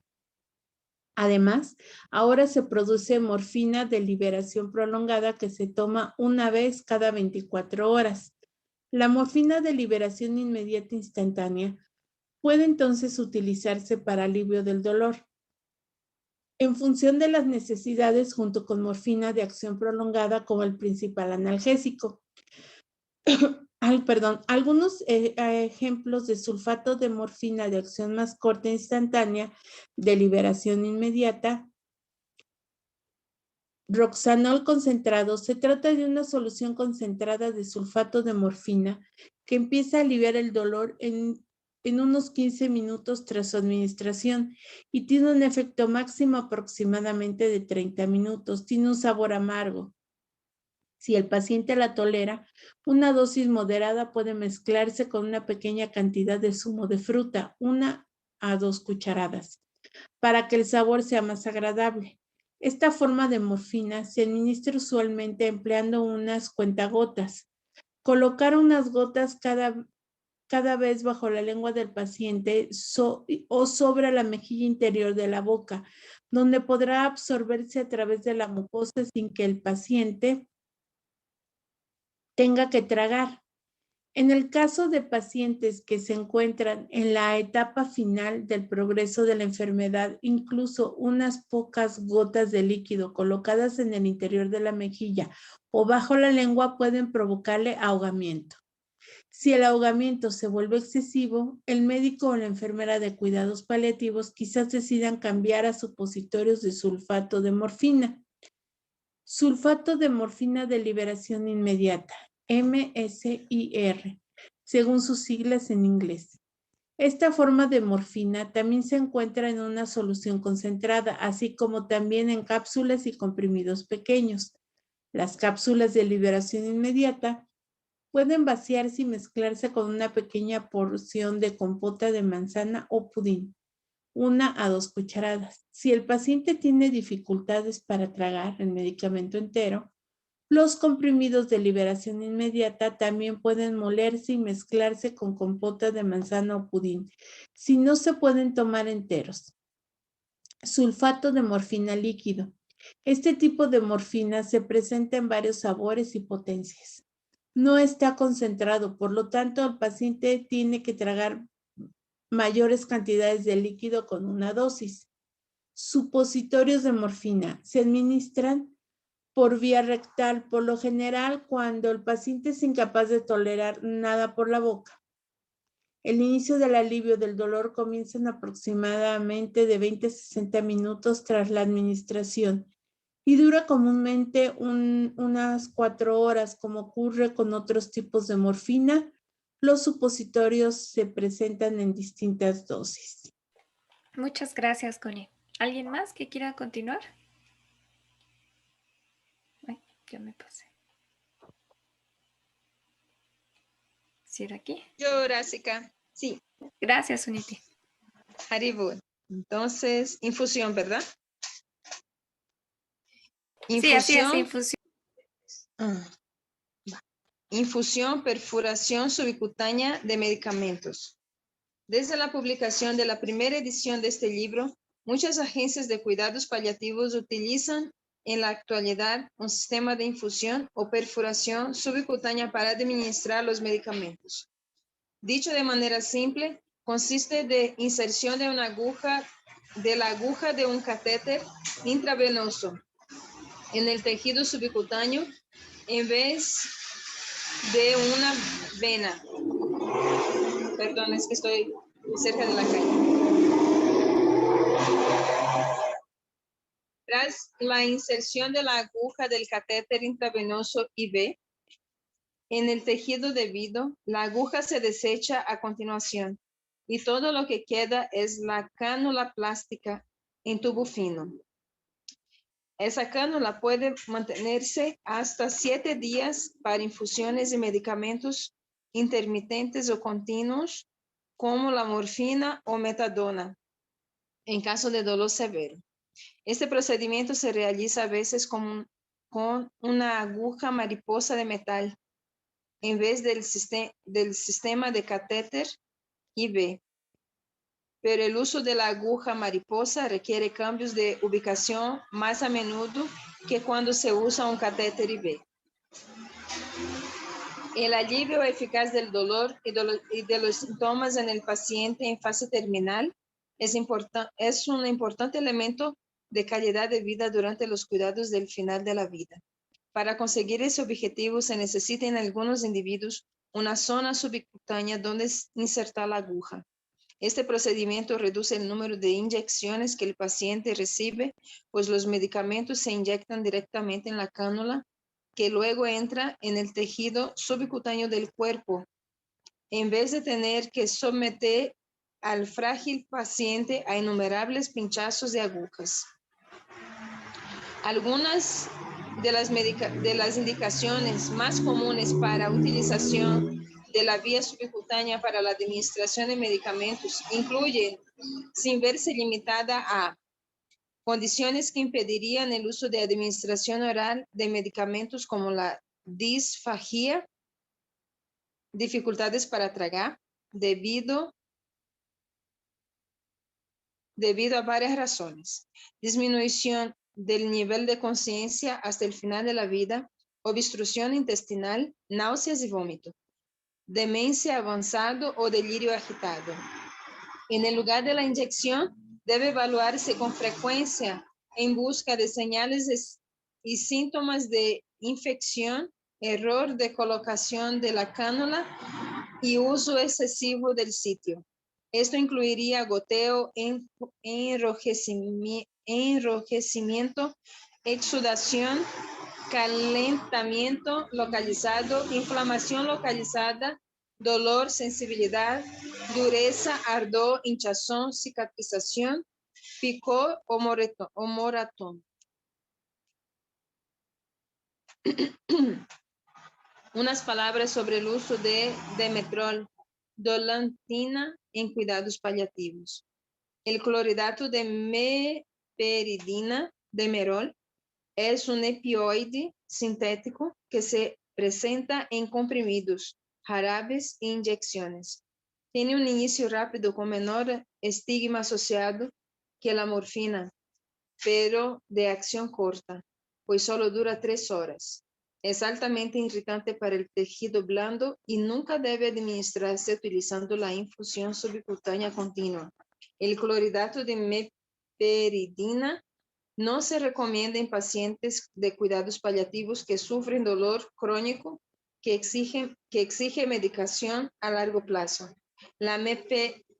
Además, ahora se produce morfina de liberación prolongada que se toma una vez cada 24 horas. La morfina de liberación inmediata instantánea puede entonces utilizarse para alivio del dolor en función de las necesidades junto con morfina de acción prolongada como el principal analgésico. Algunos ejemplos de sulfato de morfina de acción más corta e instantánea de liberación inmediata. Roxanol concentrado. Se trata de una solución concentrada de sulfato de morfina que empieza a aliviar el dolor en unos 15 minutos tras su administración y tiene un efecto máximo aproximadamente de 30 minutos. Tiene un sabor amargo. Si el paciente la tolera, una dosis moderada puede mezclarse con una pequeña cantidad de zumo de fruta, 1 a 2 cucharadas, para que el sabor sea más agradable. Esta forma de morfina se administra usualmente empleando unas cuentagotas. Colocar unas gotas cada vez bajo la lengua del paciente o sobre la mejilla interior de la boca, donde podrá absorberse a través de la mucosa sin que el paciente tenga que tragar. En el caso de pacientes que se encuentran en la etapa final del progreso de la enfermedad, incluso unas pocas gotas de líquido colocadas en el interior de la mejilla o bajo la lengua pueden provocarle ahogamiento. Si el ahogamiento se vuelve excesivo, el médico o la enfermera de cuidados paliativos quizás decidan cambiar a supositorios de sulfato de morfina. Sulfato de morfina de liberación inmediata, MSIR, según sus siglas en inglés. Esta forma de morfina también se encuentra en una solución concentrada, así como también en cápsulas y comprimidos pequeños. Las cápsulas de liberación inmediata pueden vaciarse y mezclarse con una pequeña porción de compota de manzana o pudín, 1 a 2 cucharadas. Si el paciente tiene dificultades para tragar el medicamento entero, los comprimidos de liberación inmediata también pueden molerse y mezclarse con compota de manzana o pudín, si no se pueden tomar enteros. Sulfato de morfina líquido. Este tipo de morfina se presenta en varios sabores y potencias. No está concentrado, por lo tanto, el paciente tiene que tragar mayores cantidades de líquido con una dosis. Supositorios de morfina se administran por vía rectal, por lo general cuando el paciente es incapaz de tolerar nada por la boca. El inicio del alivio del dolor comienza en aproximadamente de 20 a 60 minutos tras la administración y dura comúnmente unas 4 horas, como ocurre con otros tipos de morfina. Los supositorios se presentan en distintas dosis. Muchas gracias, Connie. ¿Alguien más que quiera continuar? Ay, ya me pasé. ¿Sí era aquí? Yo, Horácica. Sí, Gracias, Unity. Haribur. Entonces, infusión, ¿verdad? Sí, así es, Infusión. infusión. Infusión, perfuración subcutánea de medicamentos. Desde la publicación de la primera edición de este libro, muchas agencias de cuidados paliativos utilizan en la actualidad un sistema de infusión o perfuración subcutánea para administrar los medicamentos. Dicho de manera simple, consiste de inserción de la aguja de un catéter intravenoso en el tejido subcutáneo en vez de una vena. Perdón, es que estoy cerca de la calle. Tras la inserción de la aguja del catéter intravenoso IV en el tejido debido, la aguja se desecha a continuación y todo lo que queda es la cánula plástica en tubo fino. Esa cánula puede mantenerse hasta 7 días para infusiones de medicamentos intermitentes o continuos como la morfina o metadona en caso de dolor severo. Este procedimiento se realiza a veces con una aguja mariposa de metal en vez del sistema de catéter IV. Pero el uso de la aguja mariposa requiere cambios de ubicación más a menudo que cuando se usa un catéter IV. El alivio eficaz del dolor y de los síntomas en el paciente en fase terminal es un importante elemento de calidad de vida durante los cuidados del final de la vida. Para conseguir ese objetivo se necesita en algunos individuos una zona subcutánea donde insertar la aguja. Este procedimiento reduce el número de inyecciones que el paciente recibe, pues los medicamentos se inyectan directamente en la cánula, que luego entra en el tejido subcutáneo del cuerpo, en vez de tener que someter al frágil paciente a innumerables pinchazos de agujas. Algunas de las indicaciones más comunes para utilización de la vía subcutánea para la administración de medicamentos incluyen, sin verse limitada a condiciones que impedirían el uso de administración oral de medicamentos como la disfagia, dificultades para tragar, debido a varias razones: disminución del nivel de conciencia hasta el final de la vida, obstrucción intestinal, náuseas y vómito, demencia avanzado o delirio agitado. En el lugar de la inyección, debe evaluarse con frecuencia en busca de señales y síntomas de infección, error de colocación de la cánula y uso excesivo del sitio. Esto incluiría goteo, enrojecimiento, exudación, calentamiento localizado, inflamación localizada, dolor, sensibilidad, dureza, ardor, hinchazón, cicatrización, picor o moratón. Unas palabras sobre el uso de Demetrol, dolantina en cuidados paliativos. El clorhidrato de meperidina, Demerol, es un opioide sintético que se presenta en comprimidos, jarabes e inyecciones. Tiene un inicio rápido con menor estigma asociado que la morfina, pero de acción corta, pues solo dura 3 horas. Es altamente irritante para el tejido blando y nunca debe administrarse utilizando la infusión subcutánea continua. El clorhidrato de meperidina no se recomienda en pacientes de cuidados paliativos que sufren dolor crónico que exige medicación a largo plazo. La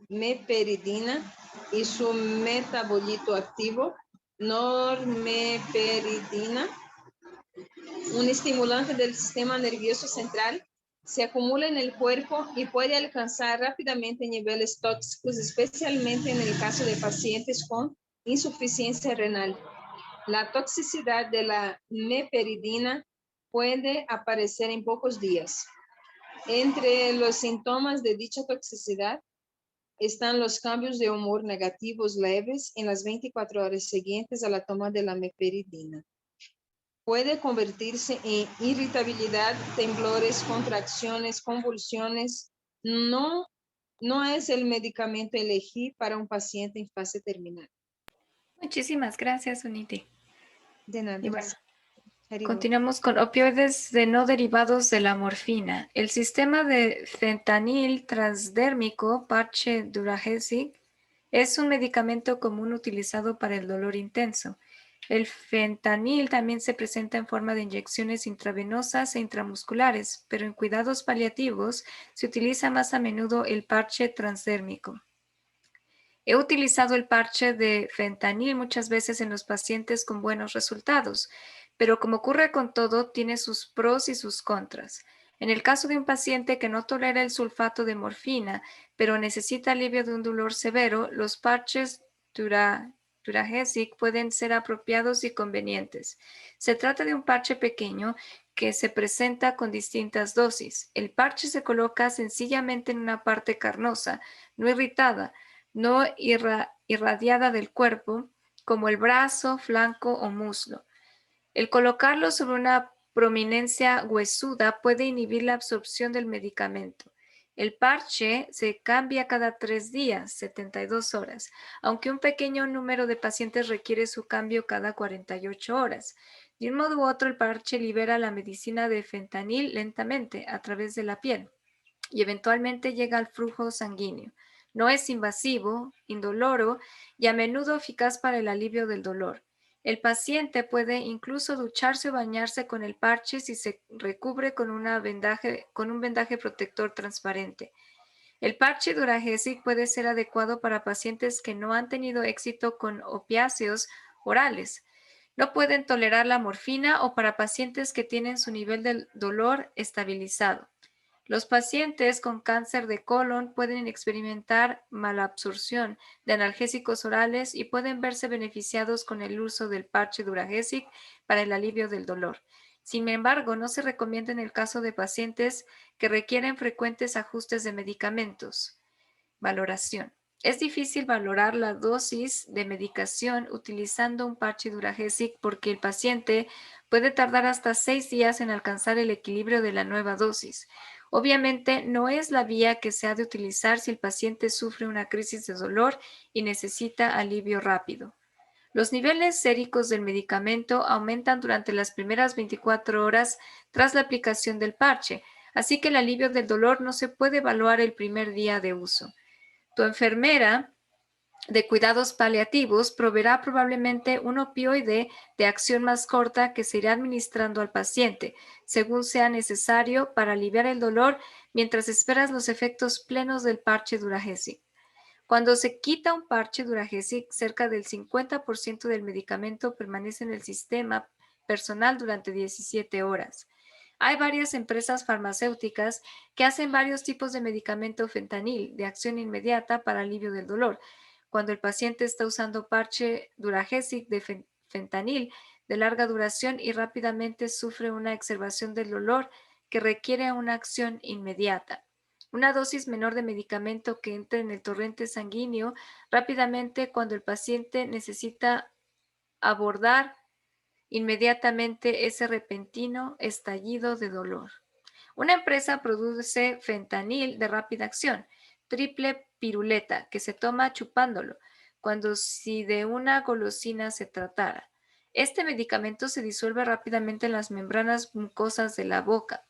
meperidina y su metabolito activo, normeperidina, un estimulante del sistema nervioso central, se acumula en el cuerpo y puede alcanzar rápidamente niveles tóxicos, especialmente en el caso de pacientes con insuficiencia renal. La toxicidad de la meperidina puede aparecer en pocos días. Entre los síntomas de dicha toxicidad están los cambios de humor negativos leves en las 24 horas siguientes a la toma de la meperidina. Puede convertirse en irritabilidad, temblores, contracciones, convulsiones. No es el medicamento elegir para un paciente en fase terminal. Muchísimas gracias, Unity. De nada. Y bueno, Haribo. continuamos con opioides no derivados de la morfina. El sistema de fentanil transdérmico, parche Duragesic, es un medicamento común utilizado para el dolor intenso. El fentanil también se presenta en forma de inyecciones intravenosas e intramusculares, pero en cuidados paliativos se utiliza más a menudo el parche transdérmico. He utilizado el parche de fentanil muchas veces en los pacientes con buenos resultados, pero como ocurre con todo, tiene sus pros y sus contras. En el caso de un paciente que no tolera el sulfato de morfina, pero necesita alivio de un dolor severo, los parches Duragesic pueden ser apropiados y convenientes. Se trata de un parche pequeño que se presenta con distintas dosis. El parche se coloca sencillamente en una parte carnosa, no irritada, no irradiada del cuerpo, como el brazo, flanco o muslo. El colocarlo sobre una prominencia huesuda puede inhibir la absorción del medicamento. El parche se cambia cada 3 días, 72 horas, aunque un pequeño número de pacientes requiere su cambio cada 48 horas. De un modo u otro, el parche libera la medicina de fentanil lentamente a través de la piel y eventualmente llega al flujo sanguíneo. No es invasivo, indoloro y a menudo eficaz para el alivio del dolor. El paciente puede incluso ducharse o bañarse con el parche si se recubre con un vendaje protector transparente. El parche Duragesic puede ser adecuado para pacientes que no han tenido éxito con opiáceos orales, no pueden tolerar la morfina o para pacientes que tienen su nivel de dolor estabilizado. Los pacientes con cáncer de colon pueden experimentar malabsorción de analgésicos orales y pueden verse beneficiados con el uso del parche Duragesic para el alivio del dolor. Sin embargo, no se recomienda en el caso de pacientes que requieren frecuentes ajustes de medicamentos. Valoración. Es difícil valorar la dosis de medicación utilizando un parche Duragesic porque el paciente puede tardar hasta 6 días en alcanzar el equilibrio de la nueva dosis. Obviamente, no es la vía que se ha de utilizar si el paciente sufre una crisis de dolor y necesita alivio rápido. Los niveles séricos del medicamento aumentan durante las primeras 24 horas tras la aplicación del parche, así que el alivio del dolor no se puede evaluar el primer día de uso. Tu enfermera de cuidados paliativos proveerá probablemente un opioide de acción más corta que se irá administrando al paciente, según sea necesario para aliviar el dolor mientras esperas los efectos plenos del parche Duragesic. Cuando se quita un parche Duragesic, cerca del 50% del medicamento permanece en el sistema personal durante 17 horas. Hay varias empresas farmacéuticas que hacen varios tipos de medicamento fentanil de acción inmediata para alivio del dolor. Cuando el paciente está usando parche Duragesic de fentanil de larga duración y rápidamente sufre una exacerbación del dolor que requiere una acción inmediata. Una dosis menor de medicamento que entre en el torrente sanguíneo rápidamente cuando el paciente necesita abordar inmediatamente ese repentino estallido de dolor. Una empresa produce fentanil de rápida acción, triple piruleta, que se toma chupándolo, cuando si de una golosina se tratara. Este medicamento se disuelve rápidamente en las membranas mucosas de la boca.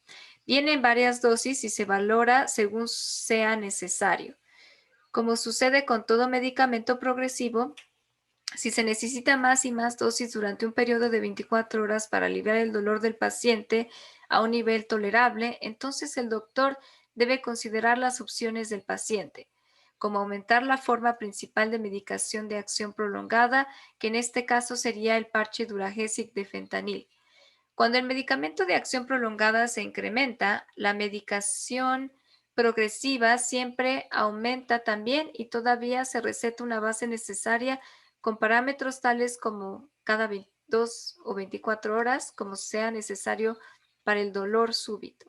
Viene en varias dosis y se valora según sea necesario. Como sucede con todo medicamento progresivo, si se necesita más y más dosis durante un periodo de 24 horas para aliviar el dolor del paciente a un nivel tolerable, entonces el doctor debe considerar las opciones del paciente, como aumentar la forma principal de medicación de acción prolongada, que en este caso sería el parche Duragesic de fentanil. Cuando el medicamento de acción prolongada se incrementa, la medicación progresiva siempre aumenta también y todavía se receta una base necesaria con parámetros tales como cada 22 o 24 horas, como sea necesario para el dolor súbito.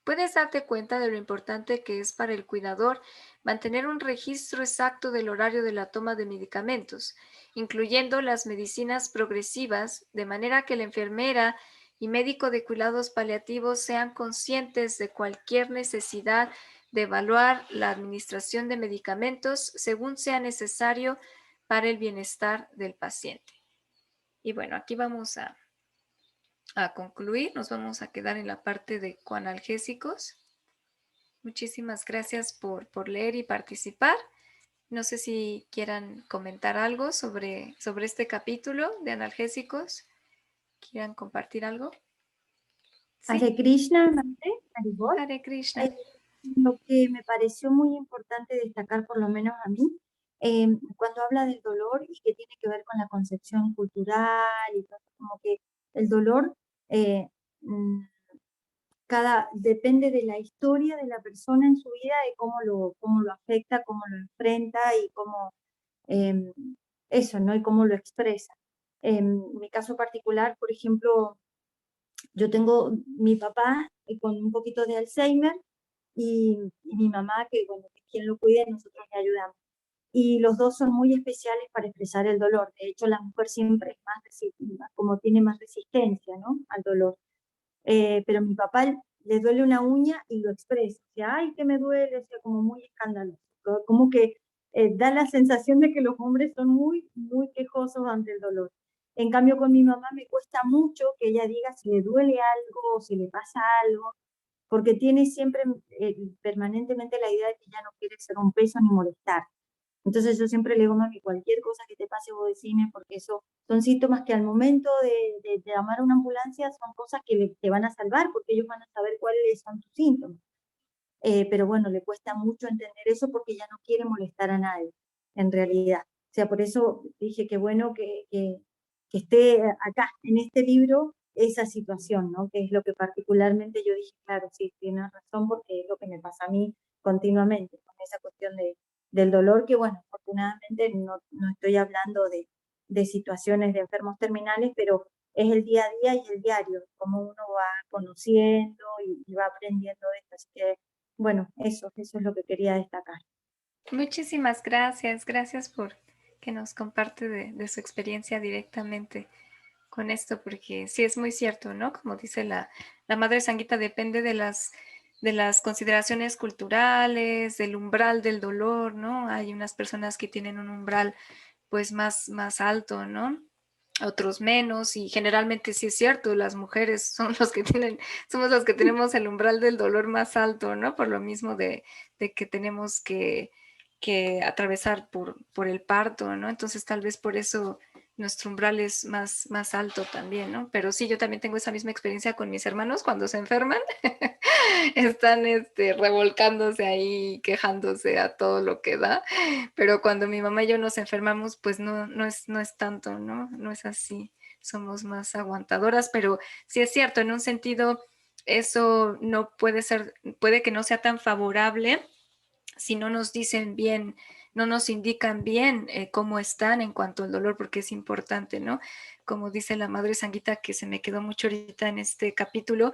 Puedes darte cuenta de lo importante que es para el cuidador mantener un registro exacto del horario de la toma de medicamentos, incluyendo las medicinas progresivas, de manera que la enfermera y médico de cuidados paliativos sean conscientes de cualquier necesidad de evaluar la administración de medicamentos según sea necesario para el bienestar del paciente. Y bueno, aquí vamos a concluir. Nos vamos a quedar en la parte de coanalgésicos. Muchísimas gracias por leer y participar. No sé si quieran comentar algo sobre este capítulo de analgésicos. ¿Quieran compartir algo? Sí. Hare Krishna, Madre, Haribol. Hare Krishna. Lo que me pareció muy importante destacar, por lo menos a mí, cuando habla del dolor y que tiene que ver con la concepción cultural y todo, como que el dolor mm, depende de la historia de la persona en su vida, de cómo lo afecta, cómo lo enfrenta y cómo em, eso, ¿no? Y cómo lo expresa. En mi caso particular, por ejemplo, yo tengo mi papá con un poquito de Alzheimer y mi mamá, que bueno, que quien lo cuide, nosotros le ayudamos. Y los dos son muy especiales para expresar el dolor. De hecho, la mujer siempre es como tiene más resistencia, ¿no? Al dolor. Pero a mi papá le duele una uña y lo expresa. O sea, ay, que me duele, o sea, como muy escandaloso. Como que da la sensación de que los hombres son muy, muy quejosos ante el dolor. En cambio, con mi mamá me cuesta mucho que ella diga si le duele algo o si le pasa algo, porque tiene siempre permanentemente la idea de que ella no quiere ser un peso ni molestar. Entonces yo siempre le digo, mami, cualquier cosa que te pase vos decime, porque eso son síntomas que al momento de llamar a una ambulancia son cosas que te van a salvar, porque ellos van a saber cuáles son tus síntomas. Pero bueno, le cuesta mucho entender eso porque ya no quiere molestar a nadie, en realidad. O sea, por eso dije que bueno que esté acá, en este libro, esa situación, ¿no? Que es lo que particularmente yo dije, claro, sí, tienes razón, porque es lo que me pasa a mí continuamente, con esa cuestión del dolor, que bueno, afortunadamente no estoy hablando de situaciones de enfermos terminales, pero es el día a día y el diario, cómo uno va conociendo y va aprendiendo de esto. Así que bueno, eso es lo que quería destacar. Muchísimas gracias. Gracias por que nos comparte de su experiencia directamente con esto, porque sí es muy cierto, ¿no? Como dice la Madre Sanguita, depende de las consideraciones culturales, del umbral del dolor, ¿no? Hay unas personas que tienen un umbral pues más alto, ¿no? Otros menos, y generalmente sí es cierto, las mujeres somos los que tenemos el umbral del dolor más alto, ¿no? Por lo mismo de que tenemos que atravesar por el parto, ¿no? Entonces tal vez por eso nuestro umbral es más alto también, ¿no? Pero sí, yo también tengo esa misma experiencia con mis hermanos cuando se enferman. Están revolcándose ahí, quejándose a todo lo que da, pero cuando mi mamá y yo nos enfermamos, pues no es tanto, ¿no? No es así, somos más aguantadoras, pero sí es cierto, en un sentido, eso no puede que no sea tan favorable si no nos dicen bien, no nos indican bien cómo están en cuanto al dolor, porque es importante, ¿no? Como dice la Madre Sanguita, que se me quedó mucho ahorita en este capítulo,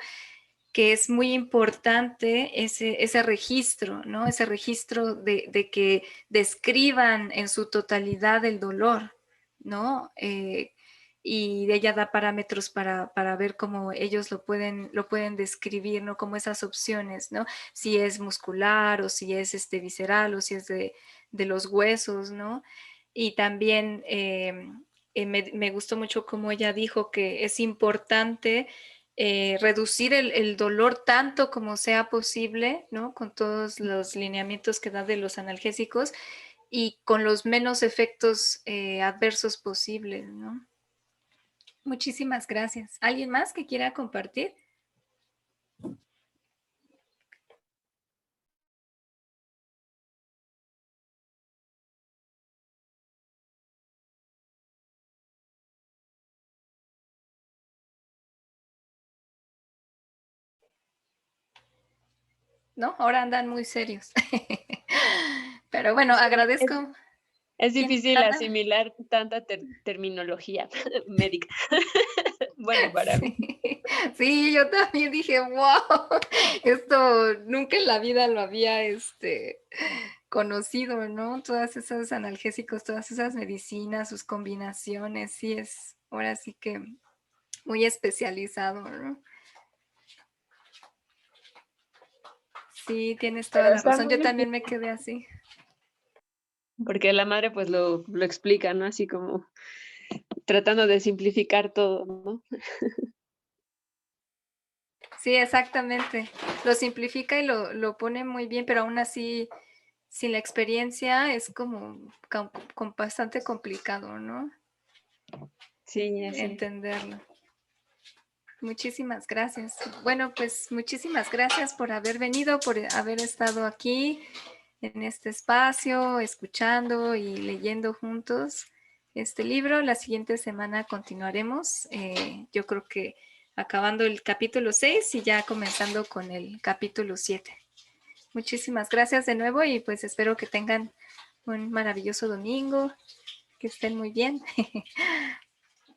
que es muy importante ese registro, ¿no? Ese registro de que describan en su totalidad el dolor, ¿no? Y ella da parámetros para ver cómo ellos lo pueden describir, ¿no? Como esas opciones, ¿no? Si es muscular o si es visceral o si es de los huesos, ¿no? Y también me gustó mucho como ella dijo que es importante reducir el dolor tanto como sea posible, ¿no? Con todos los lineamientos que da de los analgésicos y con los menos efectos adversos posibles, ¿no? Muchísimas gracias. ¿Alguien más que quiera compartir? ¿No? Ahora andan muy serios. Pero bueno, agradezco. Es ¿Quién difícil anda? asimilar tanta terminología médica. Bueno, para mí. Sí. Sí, yo también dije, wow, esto nunca en la vida lo había conocido, ¿no? Todas esos analgésicos, todas esas medicinas, sus combinaciones, sí es ahora sí que muy especializado, ¿no? Sí, tienes toda Pero la está razón. muy Yo bien, también me quedé así. porque la madre pues lo explica, ¿no? Así como tratando de simplificar todo, ¿no? Sí, exactamente. Lo simplifica y lo pone muy bien, pero aún así, sin la experiencia, es como bastante complicado, ¿no? Sí, así es. Entenderlo. Muchísimas gracias. Bueno, pues muchísimas gracias por haber venido, por haber estado aquí en este espacio, escuchando y leyendo juntos este libro. La siguiente semana continuaremos, yo creo que acabando el capítulo 6 y ya comenzando con el capítulo 7. Muchísimas gracias de nuevo y pues espero que tengan un maravilloso domingo, que estén muy bien.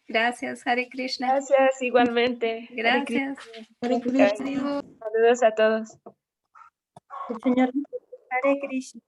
Gracias, Hare Krishna. Gracias, igualmente. Hare Krishna. Gracias. Hare Krishna. Saludos a todos. El Señor Hare Krishna.